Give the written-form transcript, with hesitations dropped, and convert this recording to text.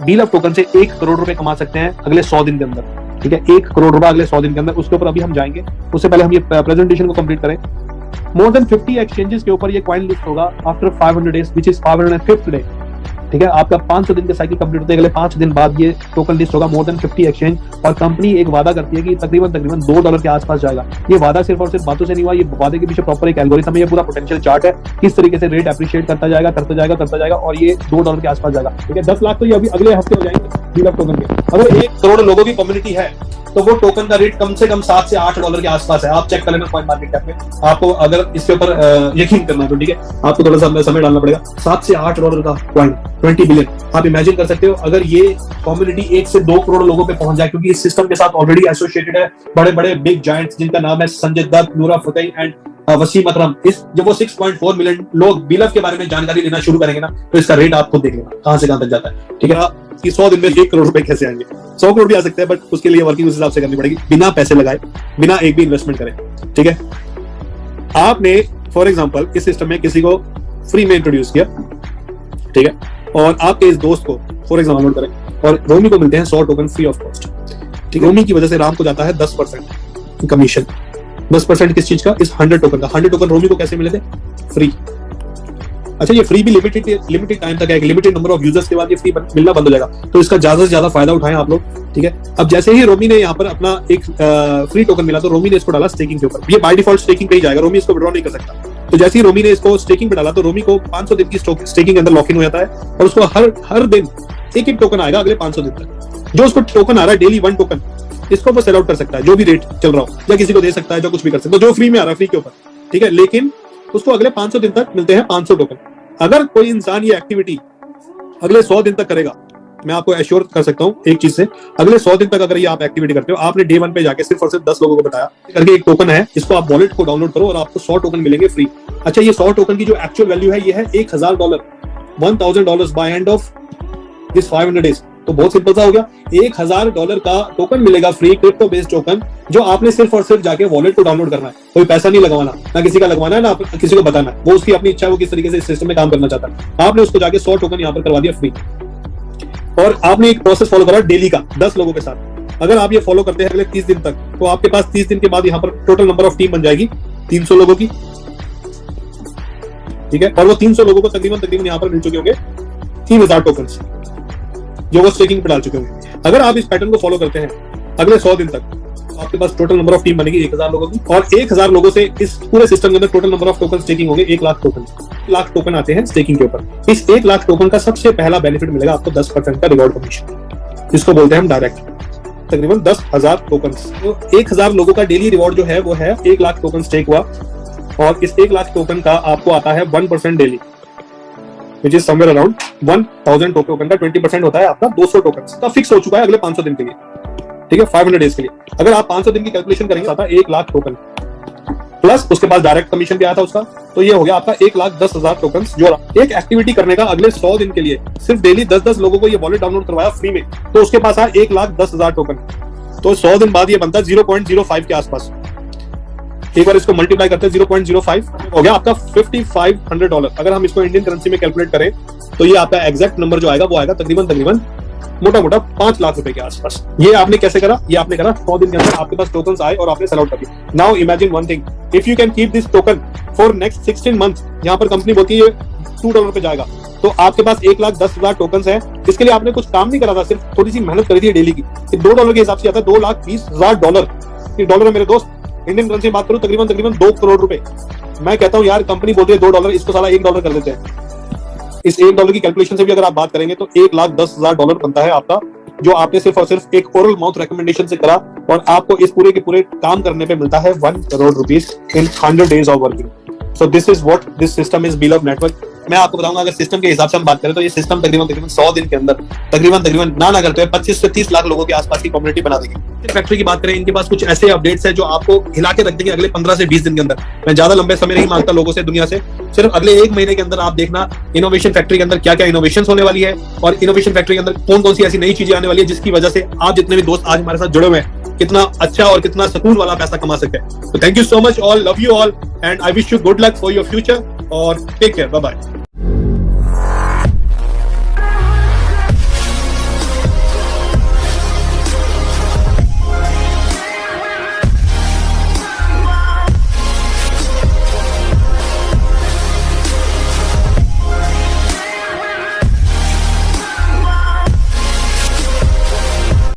बीलअप token से 1 करोड़ रुपए कमा सकते हैं अगले 100 दिन के अंदर। ठीक है, 1 करोड़ रुपए अगले 100 दिन के अंदर। उसके ऊपर अभी हम जाएंगे, उससे पहले हम ये प्रेजेंटेशन को कंप्लीट करें। मोर देन 50 एक्सचेंजेस के ऊपर ये कॉइन लिस्ट होगा after 500 days which is 505th day. ठीक है, आपका 500 दिन का साइकिल कंप्लीट होते हैं, अगले 5 दिन बाद ये टोकन लिस्ट होगा मोर देन 50 एक्सचेंज। और कंपनी एक वादा करती है कि तकरीबन $2 के आसपास जाएगा। ये वादा सिर्फ और सिर्फ बातों से नहीं हुआ, ये वादे के पीछे प्रॉपर एक एल्गोरिथम है, ये पूरा पोटेंशियल चार्ट है, किस तरीके से रेट एप्रिशिएट करता जाएगा और ये $2 के आसपास जाएगा। ठीक है, 10 लाख तो ये अभी अगले हफ्ते हो जाएंगे बीलअप टोकन के। अगर 1 करोड़ लोगों की कम्युनिटी है तो वो टोकन का रेट कम से कम $7 से $8 के आसपास है। आप चेक कर लेना कॉइन मार्केट कैप में, आपको अगर इसके ऊपर यकीन करना है तो ठीक है, आपको थोड़ा सा समय डालना पड़ेगा। $7 से $8 का कॉइन, 20 बिलियन। आप इमेजिन कर सकते हो अगर ये कम्युनिटी 1 से 2 करोड़ लोगों पे पहुंच जाए, क्योंकि इस सिस्टम के साथ ऑलरेडी एसोसिएटेड है बड़े बड़े बिग जायंट्स जिनका नाम है संजय दत्त, नूरा फतेही एंड वसीम अकरम। जब वो 6.4 मिलियन लोग बीलअप के बारे में जानकारी लेना शुरू करेंगे ना, तो इसका रेट आप खुद देख लेना कहां से कहां तक जाता है। ठीक है, कि 100 दिन में 1 करोड़ रुपए कैसे आएंगे। 100 करोड़ भी आ सकते हैं, बट उसके लिए वर्किंग उस हिसाब से करनी पड़ेगी, बिना पैसे लगाए, बिना एक भी इन्वेस्टमेंट करें। ठीक है, आपने फॉर एग्जांपल इस सिस्टम में किसी को फ्री में इंट्रोड्यूस किया, ठीक है, और आपके इस दोस्त को फॉर एग्जांपल करें और रोमी को मिलते हैं 100 टोकन फ्री ऑफ कॉस्ट। ठीक है, रोमी की वजह से राम को जाता है 10% कमीशन। 10% किस चीज का? इस 100 टोकन का। 100 टोकन रोमी को कैसे मिले थे? फ्री। अच्छा, ये फ्री भी लिमिटेड टाइम तक है, लिमिटेड नंबर ऑफ यूजर्स के बाद ये फ्री मिलना बंद हो जाएगा, तो इसका ज्यादा से ज्यादा फायदा उठाएं आप लोग। ठीक है, अब जैसे ही रोमी ने यहाँ पर अपना एक फ्री टोकन मिला तो रोमी ने इसको डाला स्टेकिंग के ऊपर। ये बाय डिफॉल्ट स्टेकिंग पे ही जाएगा, रोमी इसको विड्रॉ नहीं कर सकता। तो जैसे ही रोमी ने इसको स्टेकिंग पे डाला तो रोमी को 500 दिन की स्टेकिंग के अंदर लॉक इन हो जाता है, और उसको हर दिन एक टोकन आएगा अगले 500 दिन तक। जो उसको टोकन आ रहा है डेली 1 टोकन, इसको वो सेल आउट कर सकता है जो भी रेट चल रहा हो, या किसी को दे सकता है, जो कुछ भी कर सकता है, जो फ्री में आ रहा है फ्री के ऊपर। ठीक है, लेकिन उसको अगले 500 दिन तक मिलते हैं 500 टोकन। अगर कोई इंसान ये एक्टिविटी अगले 100 दिन तक करेगा, मैं आपको एश्योर कर सकता हूं एक चीज से, अगले 100 दिन तक अगर ये आप एक्टिविटी करते हो, आपने डे 1 पे जाके सिर्फ और सिर्फ 10 लोगों को बताया करके एक टोकन है, इसको आप वॉलेट को डाउनलोड करो और आपको 100 टोकन मिलेंगे फ्री। अच्छा, ये 100 टोकन की जो एक्चुअल वैल्यू है ये है $1000, $1000 बाय एंड ऑफ दिस 500 डेज। तो बहुत सिंपल सा हो गया, $1000 का टोकन मिलेगा फ्री, क्रिप्टो बेस्ड टोकन, जो आपने सिर्फ और सिर्फ जाके वॉलेट को डाउनलोड करना है। कोई पैसा नहीं लगवाना, ना किसी का लगवाना है, ना किसी को बताना है, वो उसकी अपनी इच्छा है, वो किस तरीके से इस सिस्टम में काम करना चाहता है। आपने उसको जाके 100 टोकन यहाँ पर करवा दिया फ्री, और आपने एक प्रोसेस फॉलो करा डेली का 10 लोगों के साथ। अगर आप ये फॉलो करते हैं अगले 30 दिन तक, तो आपके पास 30 दिन के बाद यहाँ पर टोटल नंबर ऑफ टीम बन जाएगी 300 लोगों की। ठीक है, और वो 300 लोगों को तकरीबन यहाँ पर मिल चुके होंगे 3000 टोकन, जो वो स्टेकिंग पे डाल चुके होंगे। अगर आप इस पैटर्न को फॉलो करते हैं अगले 100 दिन तक, आपके पास टोटल नंबर ऑफ टीम बनेगी 1000 लोगों की, और 1000 लोगों से इस पूरे सिस्टम के अंदर total number of token staking होंगे 1 लाख टोकन। 1 लाख टोकन आते हैं स्टेकिंग के ऊपर। इस 1 लाख टोकन का सबसे पहला बेनिफिट मिलेगा आपको 10% का रिवॉर्ड कमीशन, जिसको बोलते हैं हम डायरेक्ट, तकरीबन 10,000 टोकन। तो 1000 लोगों का डेली रिवॉर्ड जो है वो है 1 लाख टोकन स्टेक हुआ, और इस 1 लाख टोकन का आपको आता है 1% daily, which is somewhere around 1000 token का 20% होता है आपका 200 टोकन का फिक्स हो चुका है अगले 500 दिन के लिए। ठीक है, 500 डेज के लिए। अगर आप 500 दिन की कैलकुलेशन करेंगे आता 1 लाख टोकन, प्लस उसके बाद डायरेक्ट कमीशन भी आया था उसका, तो ये हो गया आपका 1,10,000 टोकन। जो एक एक्टिविटी करने का अगले 100 दिन के लिए सिर्फ डेली 10-10 लोगों को ये वॉलेट डाउनलोड करवाया फ्री में, तो उसके पास आया 1,10,000 टोकन। तो 100 दिन बाद ये बनता है 0.05 के आसपास। एक बार इसको मल्टीप्लाई करते हैं 0.05 हो गया आपका $5,500। अगर हम इसको इंडियन करेंसी में कैलकुलेट करें तो ये आपका एग्जैक्ट नंबर जो आएगा वो आएगा तकरीबन मोटा 5 लाख रुपए के आसपास। ये आपने कैसे करा? ये आपने करा 100 दिन के अंदर आपके पास टोकन्स आए और आपने सेल आउट कर दिया। Now imagine one thing, if you can keep this token for next 16 months, यहाँ पर कंपनी बोलती है $2 पे जाएगा, तो आपके पास 1,10,000 टोकन्स है। इसके लिए आपने कुछ काम नहीं करा था, सिर्फ थोड़ी सी मेहनत करी थी डेली की। $2 के हिसाब से आता है $2,20,000। ये डॉलर है मेरे दोस्त, इंडियन करेंसी में बात करूं तकरीबन 2 करोड़ रुपए। मैं कहता हूं यार कंपनी बोल रही है $2, इसको साला $1 कर देते हैं। इस $1 की कैलकुलेशन से भी अगर आप बात करेंगे तो $1,10,000 बनता है आपका, जो आपने सिर्फ और सिर्फ एक ओरल माउथ रिकमेंडेशन से करा, और आपको इस पूरे के पूरे काम करने पे मिलता है 1 crore rupees in 100 days of working. So this is what this system is बीलअप नेटवर्क। मैं आपको बताऊंगा अगर सिस्टम के हिसाब से हम बात करें तो ये सिस्टम तकरीबन 100 दिन के अंदर तकरीबन ना करते हुए 25 से 30 लाख लोगों के आसपास की कम्युनिटी बना देगी। फैक्ट्री की बात करें, इनके पास कुछ ऐसे अपडेट्स है जो आपको हिला के रख देंगे अगले 15 से 20 दिन के अंदर। मैं ज्यादा लंबे समय नहीं मांगता लोगों से, दुनिया से, सिर्फ अगले 1 महीने के अंदर आप देखना इनोवेशन फैक्ट्री के अंदर क्या क्या इनोवेशन होने वाली है, और इनोवेशन फैक्ट्री के अंदर कौन कौन सी ऐसी नई चीजें आने वाली है जिसकी वजह से आप जितने भी दोस्त आज हमारे साथ जुड़े हुए हैं कितना अच्छा और कितना सुकून वाला पैसा कमा सकते हैं। तो thank you so much all, love you all, and I wish you good luck for your future, और टेक केयर, बाय बाय।